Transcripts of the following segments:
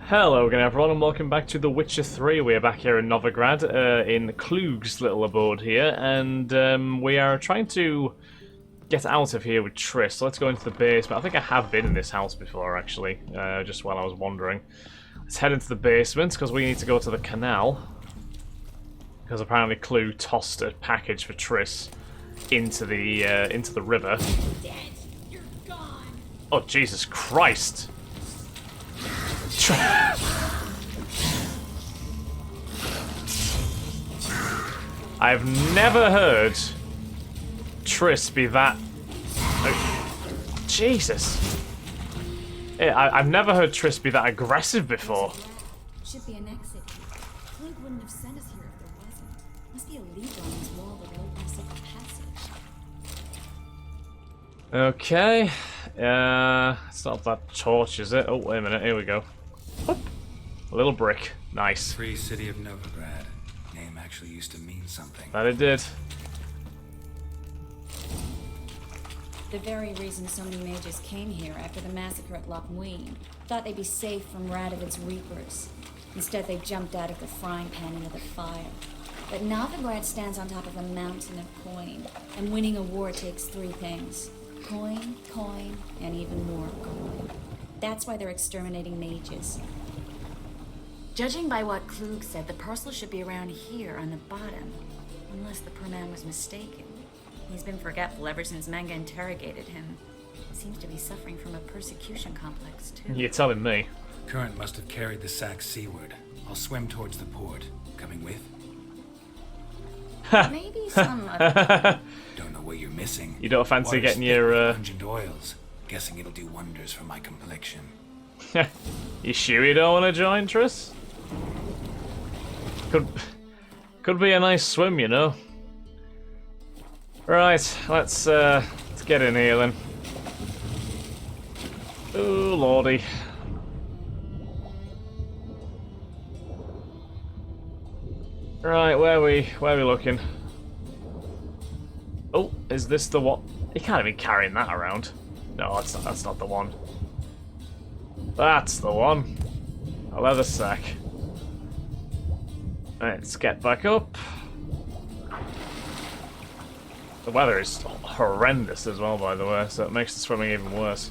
Hello again everyone and welcome back to The Witcher 3. We are back here in Novigrad, in Klug's little abode here, and we are trying to get out of here with Triss. So let's go into the basement. I think I have been in this house before actually, just while I was wandering. Let's head into the basement because we need to go to the canal. Because apparently Klug tossed a package for Triss into the river. Dead. You're gone. Oh Jesus Christ! I've never heard Triss be that... Jesus! I've never heard Triss be that aggressive before. Should be an exit. Klug wouldn't have sent us here if there wasn't. Must be a lever on this wall that will open us up a passage. Okay. It's not that torch, is it? Oh, wait a minute. Here we go. Whoop. A little brick. Nice. Free city of Novigrad. Name actually used to mean something. That it did. The very reason so many mages came here after the massacre at Loch Muin. Thought they'd be safe from Radovid's reapers. Instead, they jumped out of the frying pan into the fire. But Novigrad stands on top of a mountain of coin, and winning a war takes three things. Coin, coin, and even more coin. That's why they're exterminating mages. Judging by what Klug said, the parcel should be around here on the bottom. Unless the poor man was mistaken. He's been forgetful ever since Manga interrogated him. Seems to be suffering from a persecution complex, too. You're telling me. Current must have carried the sack seaward. I'll swim towards the port. Coming with? Maybe some other... Don't know what you're missing. You don't fancy Water's getting thick your... with pungent oils. Guessing it'll do wonders for my complexion. You sure you don't want to join, Triss? Could be a nice swim, you know. Right, let's get in here then. Oh lordy. Right, where are we looking? Oh, is this the one? You can't be carrying that around. No, that's not the one. That's the one. A leather sack. Let's get back up. The weather is horrendous as well, by the way, so it makes the swimming even worse.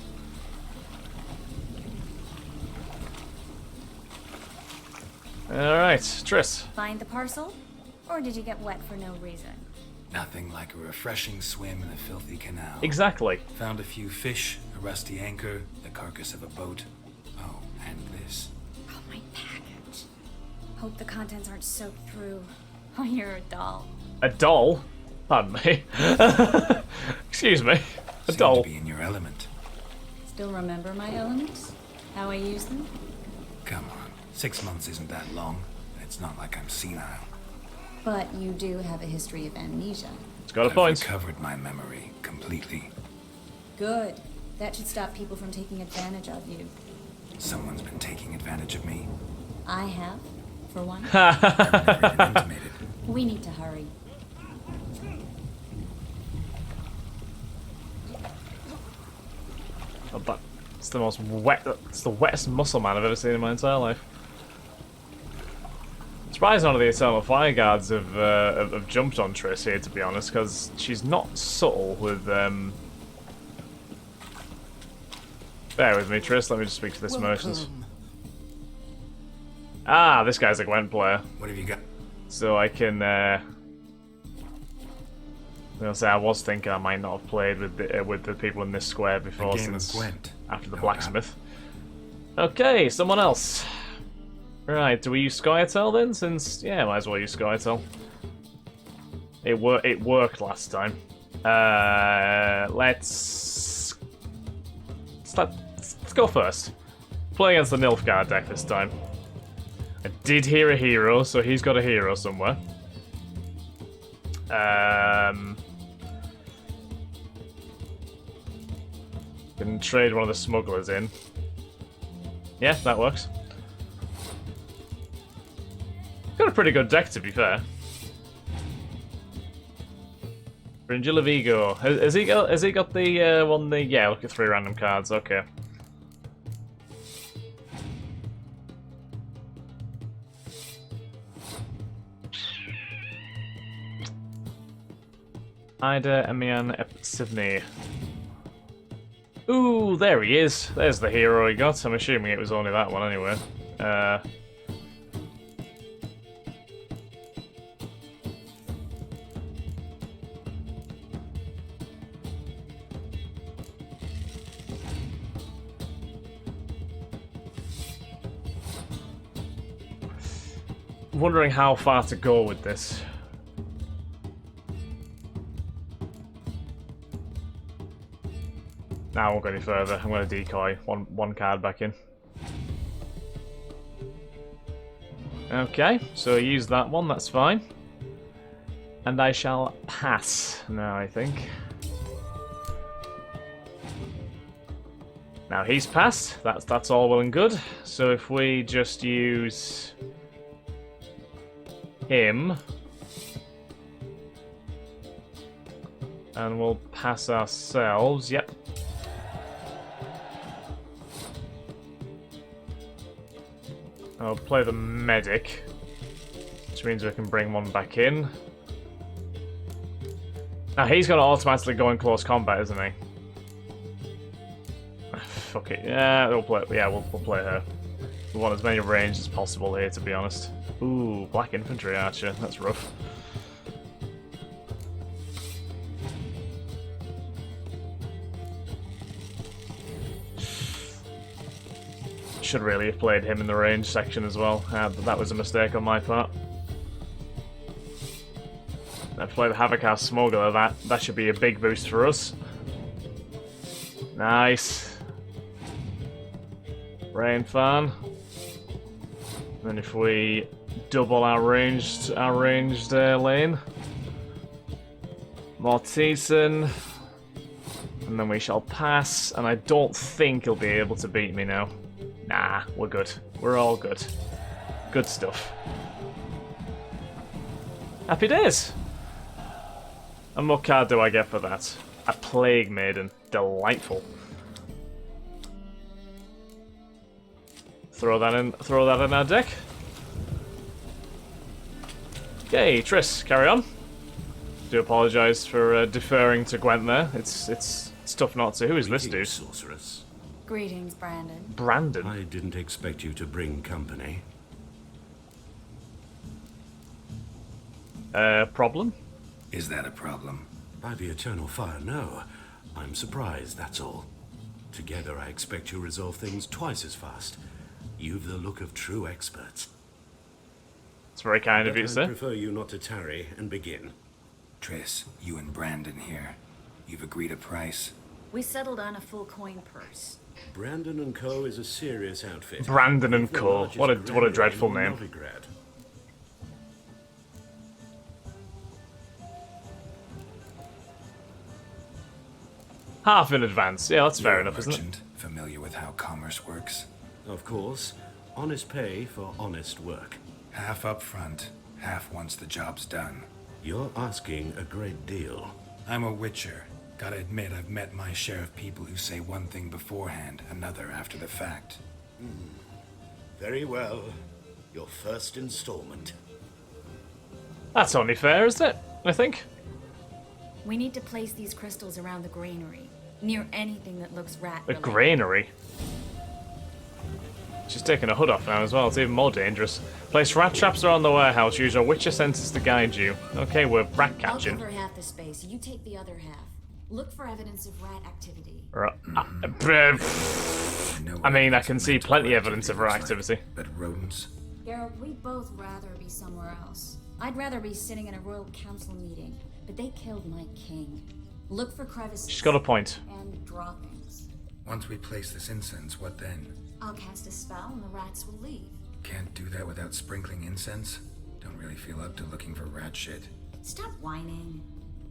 Alright, Triss. Find the parcel? Or did you get wet for no reason? Nothing like a refreshing swim in a filthy canal. Exactly. Found a few fish, a rusty anchor, the carcass of a boat. Oh, and this. Oh, my package. Hope the contents aren't soaked through. Oh, you're a doll. A doll? Pardon me. Excuse me. A Seem doll. to be in your element. Still remember my elements? How I use them? Come on, 6 months isn't that long. It's not like I'm senile. But you do have a history of amnesia. It's got a I've point. recovered my memory completely. Good. That should stop people from taking advantage of you. Someone's been taking advantage of me. I have, for one. I've never been intimated. We need to hurry. Oh, but it's the most wet. It's the wettest muscle man I've ever seen in my entire life. I'm surprised none of the Eternal Fire Guards have jumped on Triss here, to be honest, because she's not subtle with. Bear with me, Triss. Let me just speak to this merchant. Ah, this guy's a Gwent player, What have you got? so I can. I was gonna say I was thinking I might not have played with the people in this square before A game of since Gwent. after the No blacksmith. Okay, someone else. Right, do we use Skytel then? Since yeah, might as well use Skytel. It worked last time. Let's go first. Play against the Nilfgaard deck this time. I did hear a hero, so he's got a hero somewhere. Can trade one of the smugglers in. Yeah, that works. Got a pretty good deck, to be fair. Fringilla Vigo. Has he got the one? Yeah, look at 3 random cards. Okay. Ida Emian Sydney. Ooh, there he is. There's the hero he got. I'm assuming it was only that one anyway. Wondering how far to go with this. Now I won't go any further. I'm going to decoy one card back in. Okay, so use that one. That's fine. And I shall pass now, I think. Now he's passed. That's all well and good. So if we just use him, and we'll pass ourselves. Yep. I'll play the medic, which means we can bring one back in. Now he's going to automatically go in close combat, isn't he? Fuck it. Yeah, we'll play. Yeah, we'll play her. We want as many range as possible here, to be honest. Ooh, black infantry archer. That's rough. Should really have played him in the range section as well. That was a mistake on my part. I've played the Havoc Smuggler. That should be a big boost for us. Nice. Rain fan. And if we double our ranged lane, Mortison, and then we shall pass. And I don't think he'll be able to beat me now. Nah, we're good. We're all good. Good stuff. Happy days. And what card do I get for that? A Plague Maiden. Delightful. Throw that in our deck. Okay, Triss, carry on. Do apologise for deferring to Gwent there. It's tough not to. Who is this dude? Sorceress. Greetings, Brandon. Brandon. I didn't expect you to bring company. Problem? Is that a problem? By the eternal fire, no. I'm surprised, that's all. Together, I expect you resolve things twice as fast. You've the look of true experts. It's very kind of you, I sir. prefer you not to tarry and begin. Triss, you and Brandon here. You've agreed a price. We settled on a full coin purse. Brandon and Co. is a serious outfit. Brandon and The Co. largest What a granary dreadful in name. Novigrad. Half in advance. Yeah, that's fair You're a enough, isn't it? merchant, familiar with how commerce works. Of course, honest pay for honest work. Half up front, half once the job's done. You're asking a great deal. I'm a witcher. Gotta admit, I've met my share of people who say one thing beforehand, another after the fact. Very well. Your first installment. That's only fair, isn't it? I think. We need to place these crystals around the granary, near anything that looks rat The related. granary. She's taking a hood off now as well. It's even more dangerous. Place rat traps around the warehouse. Use your witcher senses to guide you. Okay, we're rat I'll catching. cover half the space. You take the other half. Look for evidence of rat activity. I mean, I can see plenty evidence of rat looks like, activity. but rodents? Geralt, we'd both rather be somewhere else. I'd rather be sitting in a royal council meeting, but they killed my king. Look for crevices. She's got a point. And droppings. Once we place this incense, what then? I'll cast a spell and the rats will leave. Can't do that without sprinkling incense? Don't really feel up to looking for rat shit. Stop whining.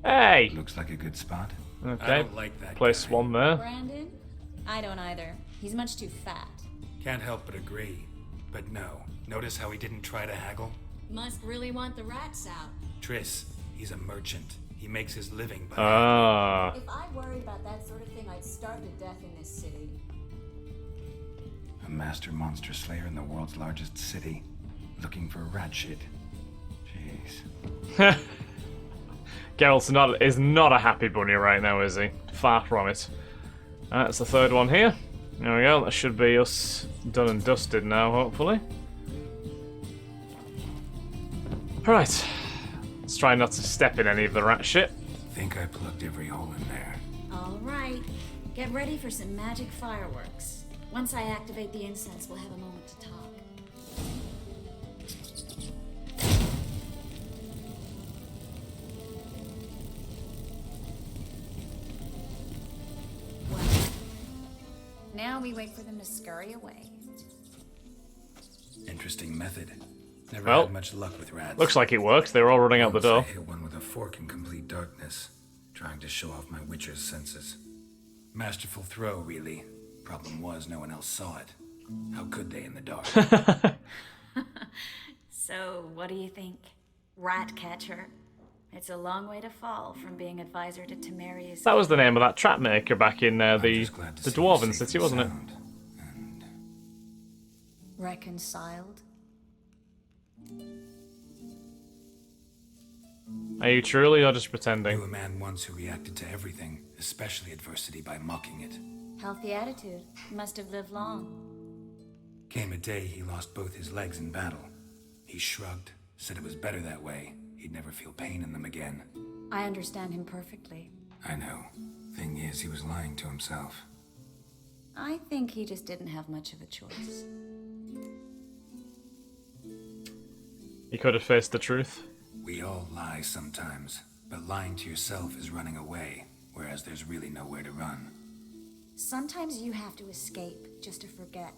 Hey! Looks like a good spot. I Okay, don't like that place guy. one there. Brandon? I don't either. He's much too fat. Can't help but agree. But no. Notice how he didn't try to haggle? Must really want the rats out. Triss, he's a merchant. He makes his living by Ah. If I worried about that sort of thing, I'd starve to death in this city. a master monster slayer in the world's largest city, looking for rat shit. Jeez. Geralt is not a happy bunny right now, is he? Far from it. That's the third one here. There we go. That should be us done and dusted now, hopefully. Right. Let's try not to step in any of the rat shit. Think I plugged every hole in there. All right. Get ready for some magic fireworks. Once I activate the incense, we'll have a moment to talk. Well, now we wait for them to scurry away. Interesting method. Never Well, had much luck with rats. Looks like it worked. They were all running out the Once I door. hit one with a fork in complete darkness, trying to show off my witcher's senses. Masterful throw, really. Problem was, no one else saw it. How could they in the dark? So, what do you think? Ratcatcher? It's a long way to fall from being advisor to Temerian. That was the name of that trap maker back in I'm the just glad to see you Dwarven safe City, and wasn't it? sound. And Reconciled? Are you truly or just knew pretending? a man once who reacted to everything, especially adversity, by mocking it. Healthy attitude. Must have lived long. Came a day he lost both his legs in battle. He shrugged, said it was better that way. He'd never feel pain in them again. I understand him perfectly. I know. Thing is, he was lying to himself. I think he just didn't have much of a choice. He could have faced the truth. We all lie sometimes, but lying to yourself is running away, whereas there's really nowhere to run. Sometimes you have to escape just to forget.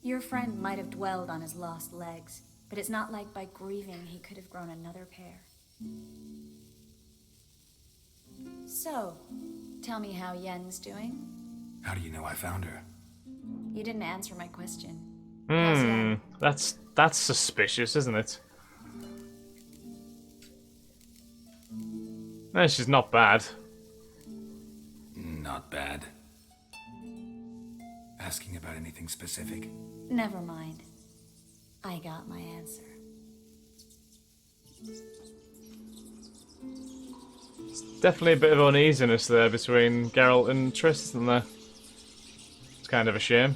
Your friend might have dwelled on his lost legs, but it's not like by grieving he could have grown another pair. So, tell me how Yen's doing. How do you know I found her? You didn't answer my question. How's Yen? That's suspicious, isn't it? No, she's not bad. Not bad. Asking about anything specific? Never mind. I got my answer. Definitely a bit of uneasiness there between Geralt and Triss, isn't there? It's kind of a shame.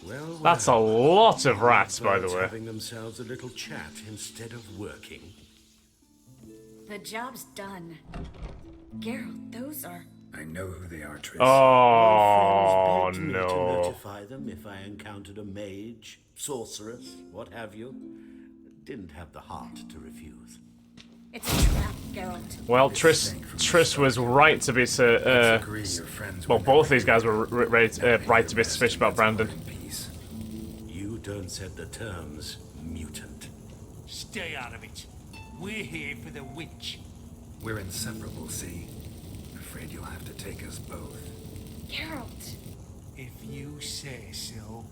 Well, That's a lot of rats, by the birds way. having themselves a little chat instead of working. The job's done. Geralt, those are... I know who they are, Triss. Oh, My friends begged me to no. notify them if I encountered a mage, sorceress, what have you. Didn't have the heart to refuse. It's a trap, Geralt. Well, Triss was right to be... Agree your friends well, were both never these guys were able right to be suspicious about Brandon. in peace. You don't set the terms, mutant. Stay out of it. We're here for the witch. We're inseparable, see? Afraid you'll have to take us both. Geralt! If you say so.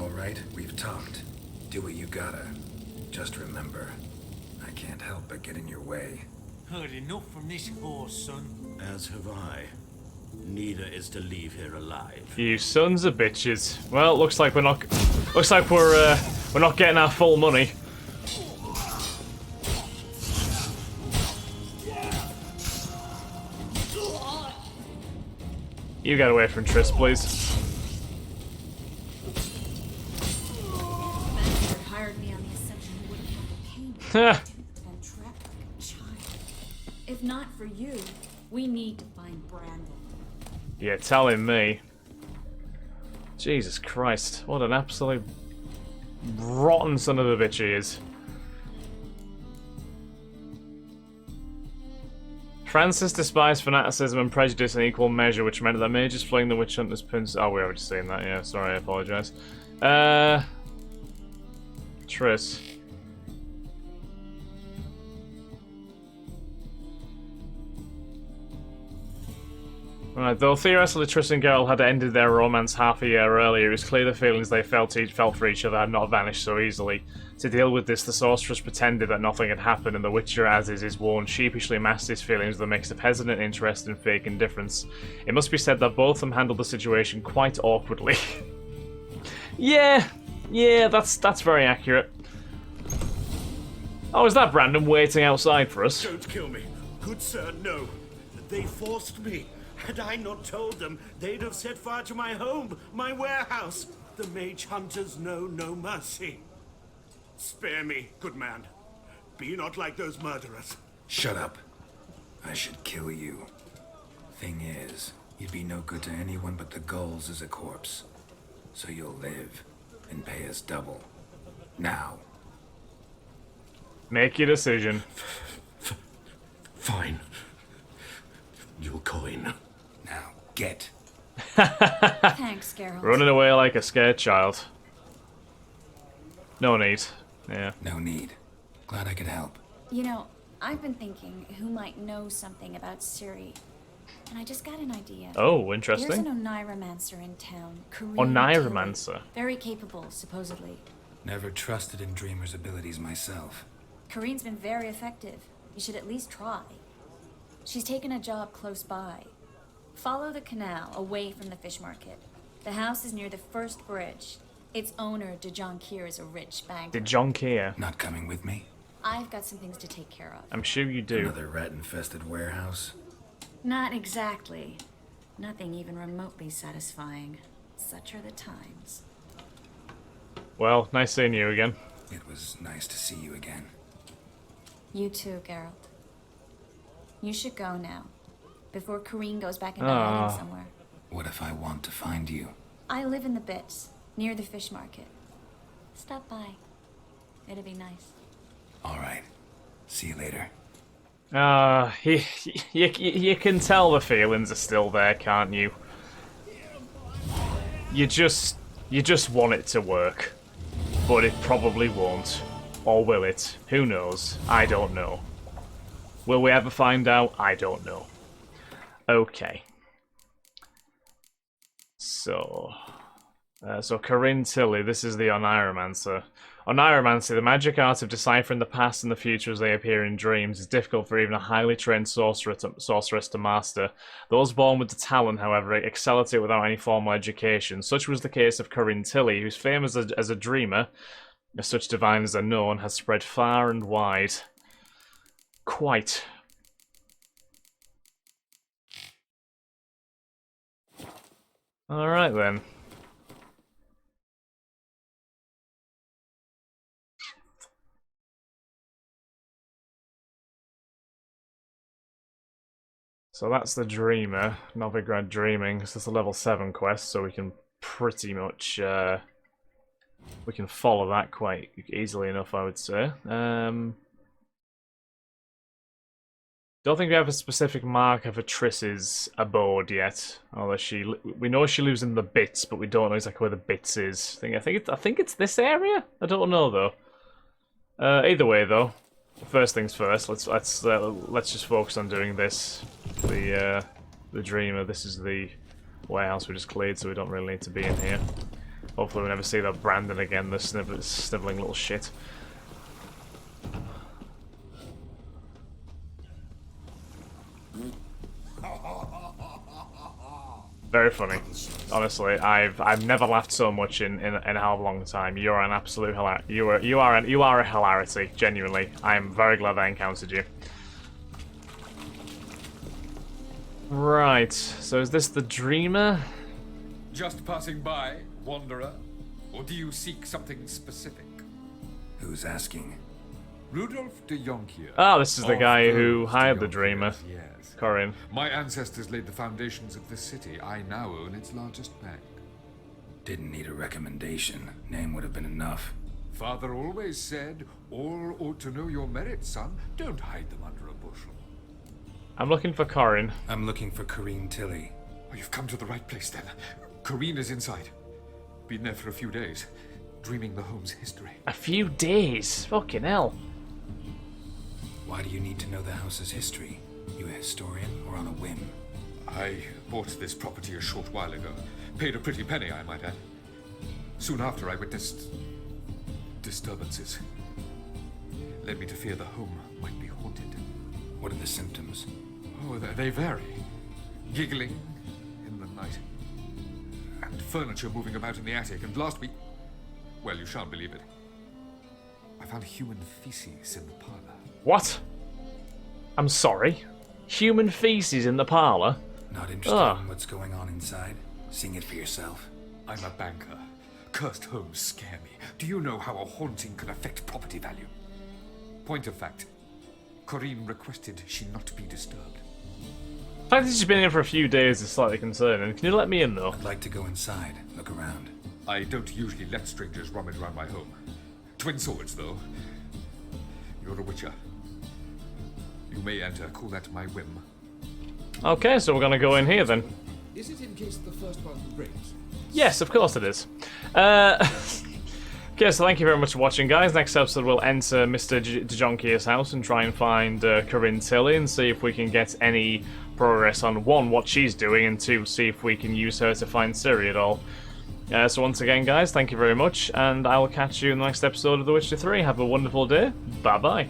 All right, we've talked. Do what you gotta. Just remember, I can't help but get in your way. Heard enough from this horse, son. As have I. Neither is to leave here alive. You sons of bitches. Well, looks like we're not getting our full money. You get away from Triss, please. Bastard hired me on the assumption he wouldn't have the pain Heh. and trapped like a child. If not for you, we need to find Brandon. Yeah, telling me. Jesus Christ, what an absolute rotten son of a bitch he is. Francis despised fanaticism and prejudice in equal measure, which meant that mages fleeing the witch hunters pins. Oh, we already seen that. Yeah, sorry, I apologise. Triss. Right, though theoretically Triss and Geralt had ended their romance half a year earlier, it was clear the feelings they felt for each other had not vanished so easily. To deal with this, the sorceress pretended that nothing had happened, and the Witcher, as is his wont, sheepishly masked his feelings with a mix of hesitant interest and fake indifference. It must be said that both of them handled the situation quite awkwardly. Yeah, that's very accurate. Oh, is that Brandon waiting outside for us? Don't kill me. Good sir, no. They forced me. Had I not told them, they'd have set fire to my home, my warehouse. The mage hunters know no mercy. Spare me, good man. Be not like those murderers. Shut up. I should kill you. Thing is, you'd be no good to anyone but the ghouls as a corpse. So you'll live and pay us double. Now. Make your decision. Fine. Your coin. Now, get. Thanks, Geralt. Running away like a scared child. No need. Yeah. No need. Glad I could help. You know, I've been thinking who might know something about Ciri. And I just got an idea. Oh, There's interesting. an Oneiromancer in town. Oneiromancer? Very capable, supposedly. Never trusted in Dreamer's abilities myself. Corinne's been very effective. You should at least try. She's taken a job close by. Follow the canal away from the fish market. The house is near the first bridge. Its owner, Dejonkir, is a rich banker. Dejonkir? Not coming with me? I've got some things to take care of. I'm sure you do. Another rat-infested warehouse? Not exactly. Nothing even remotely satisfying. Such are the times. Well, nice seeing you again. It was nice to see you again. You too, Geralt. You should go now, before Corinne goes back into hiding somewhere. What if I want to find you? I live in the Bits, near the fish market. Stop by. It'll be nice. All right. See you later. You can tell the feelings are still there, can't you? You just want it to work. But it probably won't. Or will it? Who knows? I don't know. Will we ever find out? I don't know. Okay. So Corinne Tilly, this is the Oneiromancer. Oneiromancy, the magic art of deciphering the past and the future as they appear in dreams, is difficult for even a highly trained sorceress to master. Those born with the talent, however, excel at it without any formal education. Such was the case of Corinne Tilly, whose fame as a dreamer, as such divines are known, has spread far and wide. Quite. Alright then. So that's the Dreamer, Novigrad Dreaming. So that's a level 7 quest, so we can pretty much we can follow that quite easily enough, I would say. Don't think we have a specific marker for Triss's abode yet. Although we know she lives in the Bits, but we don't know exactly where the Bits is. I think it's this area. I don't know though. Either way though, first things first. Let's just focus on doing this. The Dreamer. This is the warehouse we just cleared, so we don't really need to be in here. Hopefully we never see that Brandon again. The sniveling little shit. Very funny. Honestly, I've never laughed so much in a hell of a long time. You're an absolute you are a hilarity. Genuinely, I am very glad I encountered you. Right. So is this the Dreamer? Just passing by, wanderer, or do you seek something specific? Who's asking? Rudolf de Jonkier. Ah, this is the Of guy who those hired de the Dreamer. Jonkiers, Yes. Corinne. My ancestors laid the foundations of this city. I now own its largest bank. Didn't need a recommendation. Name would have been enough. Father always said, all ought to know your merits, son. Don't hide them under a bushel. I'm looking for Corinne. I'm looking for Corinne Tilly. Oh, you've come to the right place then. Corinne is inside. Been there for a few days, dreaming the home's history. A few days. Fucking hell. Why do you need to know the house's history? You a historian or on a whim? I bought this property a short while ago. Paid a pretty penny, I might add. Soon after, I witnessed disturbances. Led me to fear the home might be haunted. What are the symptoms? Oh, they vary. Giggling in the night. And furniture moving about in the attic. And last week... Well, you shan't believe it. I found human feces in the parlor. What? I'm sorry? Human feces in the parlour? Not interested in what's going on inside? Seeing it for yourself? I'm a banker. Cursed homes scare me. Do you know how a haunting can affect property value? Point of fact, Corinne requested she not be disturbed. The fact that she's been here for a few days is slightly concerning. Can you let me in, though? I'd like to go inside, look around. I don't usually let strangers rummage around my home. Twin swords, though. You're a witcher. You may enter, call that my whim. Okay, so we're gonna go in here then. Is it in case the first one breaks? Yes, of course it is. Okay, so thank you very much for watching, guys. Next episode we'll enter Mr. DeJonkier's house and try and find Corinne Tilly and see if we can get any progress on, one, what she's doing, and two, see if we can use her to find Ciri at all. So once again, guys, thank you very much, and I will catch you in the next episode of The Witcher 3. Have a wonderful day. Bye-bye.